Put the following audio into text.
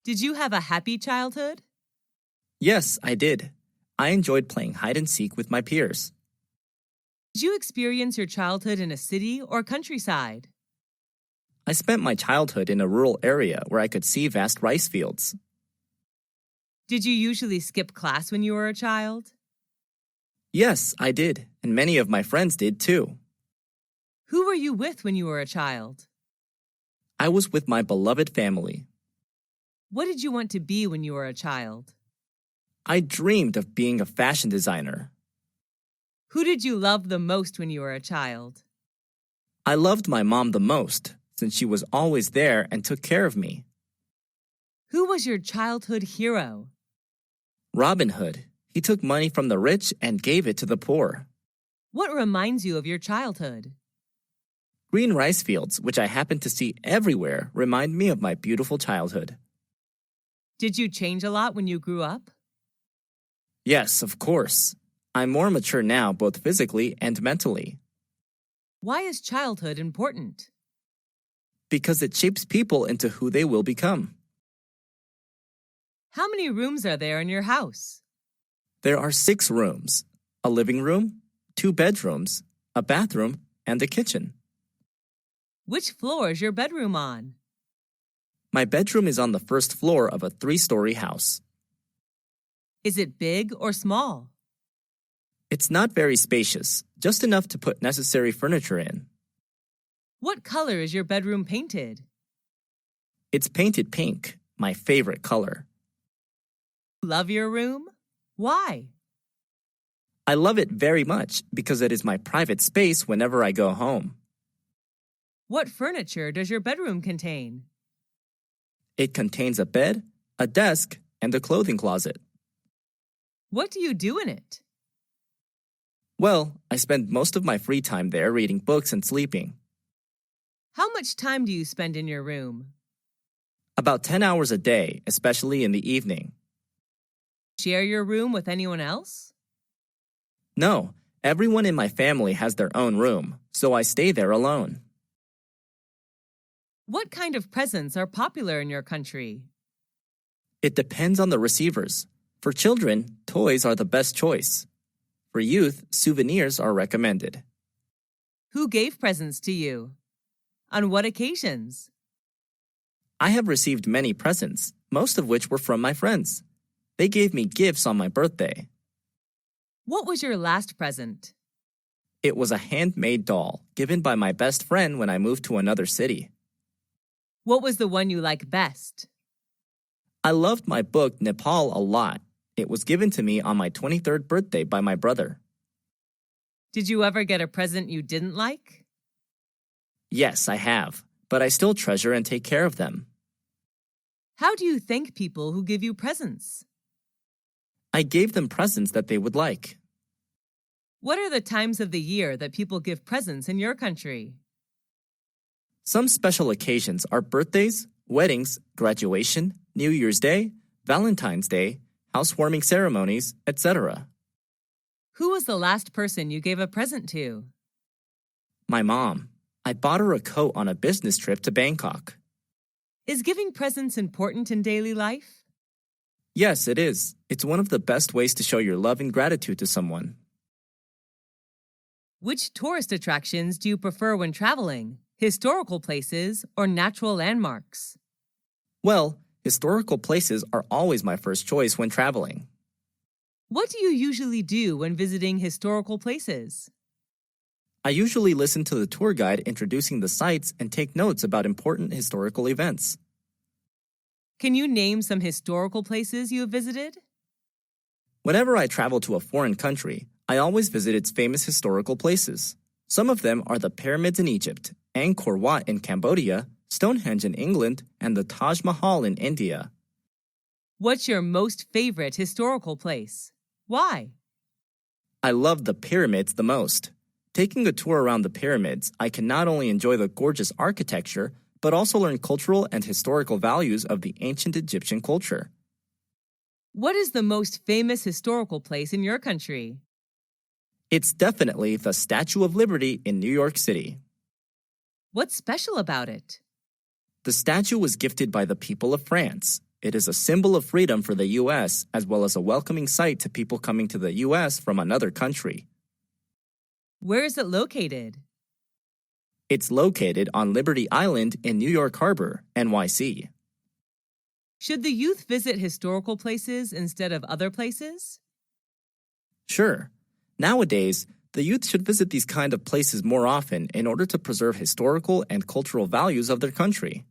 Did you have a happy childhood? Yes, I did. I enjoyed playing hide and seek with my peers. Did you experience your childhood in a city or countryside? I spent my childhood in a rural area where I could see vast rice fields. Did you usually skip class when you were a child? Yes, I did, and many of my friends did too. Who were you with when you were a child? I was with my beloved family. What did you want to be when you were a child? I dreamed of being a fashion designer. Who did you love the most when you were a child? I loved my mom the most, since she was always there and took care of me. Who was your childhood hero? Robin Hood. He took money from the rich and gave it to the poor. What reminds you of your childhood? Green rice fields, which I happen to see everywhere, remind me of my beautiful childhood. Did you change a lot when you grew up? Yes, of course. I'm more mature now, both physically and mentally. Why is childhood important? Because it shapes people into who they will become. How many rooms are there in your house? There are 6 rooms: a living room, 2 bedrooms, a bathroom, and a kitchen. Which floor is your bedroom on? My bedroom is on the first floor of a 3-story house. Is it big or small? It's not very spacious, just enough to put necessary furniture in. What color is your bedroom painted? It's painted pink, my favorite color. Love your room? Why? I love it very much because it is my private space whenever I go home. What furniture does your bedroom contain? It contains a bed, a desk, and a clothing closet. What do you do in it? Well, I spend most of my free time there reading books and sleeping. How much time do you spend in your room? About 10 hours a day, especially in the evening. Share your room with anyone else? No, everyone in my family has their own room, so I stay there alone. What kind of presents are popular in your country? It depends on the receivers. For children, toys are the best choice. For youth, souvenirs are recommended. Who gave presents to you? On what occasions? I have received many presents, most of which were from my friends. They gave me gifts on my birthday. What was your last present? It was a handmade doll given by my best friend when I moved to another city. What was the one you like best? I loved my book Nepal a lot. It was given to me on my 23rd birthday by my brother. Did you ever get a present you didn't like? Yes, I have, but I still treasure and take care of them. How do you thank people who give you presents? I gave them presents that they would like. What are the times of the year that people give presents in your country? Some special occasions are birthdays, weddings, graduation, New Year's Day, Valentine's Day, housewarming ceremonies, etc. Who was the last person you gave a present to? My mom. I bought her a coat on a business trip to Bangkok. Is giving presents important in daily life? Yes, it is. It's one of the best ways to show your love and gratitude to someone. Which tourist attractions do you prefer when traveling? Historical places or natural landmarks? Well, historical places are always my first choice when traveling. What do you usually do when visiting historical places? I usually listen to the tour guide introducing the sites and take notes about important historical events. Can you name some historical places you have visited? Whenever I travel to a foreign country, I always visit its famous historical places. Some of them are the pyramids in Egypt, Angkor Wat in Cambodia, Stonehenge in England, and the Taj Mahal in India. What's your most favorite historical place? Why? I love the pyramids the most. Taking a tour around the pyramids, I can not only enjoy the gorgeous architecture, but also learn cultural and historical values of the ancient Egyptian culture. What is the most famous historical place in your country? It's definitely the Statue of Liberty in New York City. What's special about it? The statue was gifted by the people of France. It is a symbol of freedom for the U.S. as well as a welcoming sight to people coming to the U.S. from another country. Where is it located? It's located on Liberty Island in New York Harbor, NYC. Should the youth visit historical places instead of other places? Sure. Nowadays, the youth should visit these kind of places more often in order to preserve historical and cultural values of their country.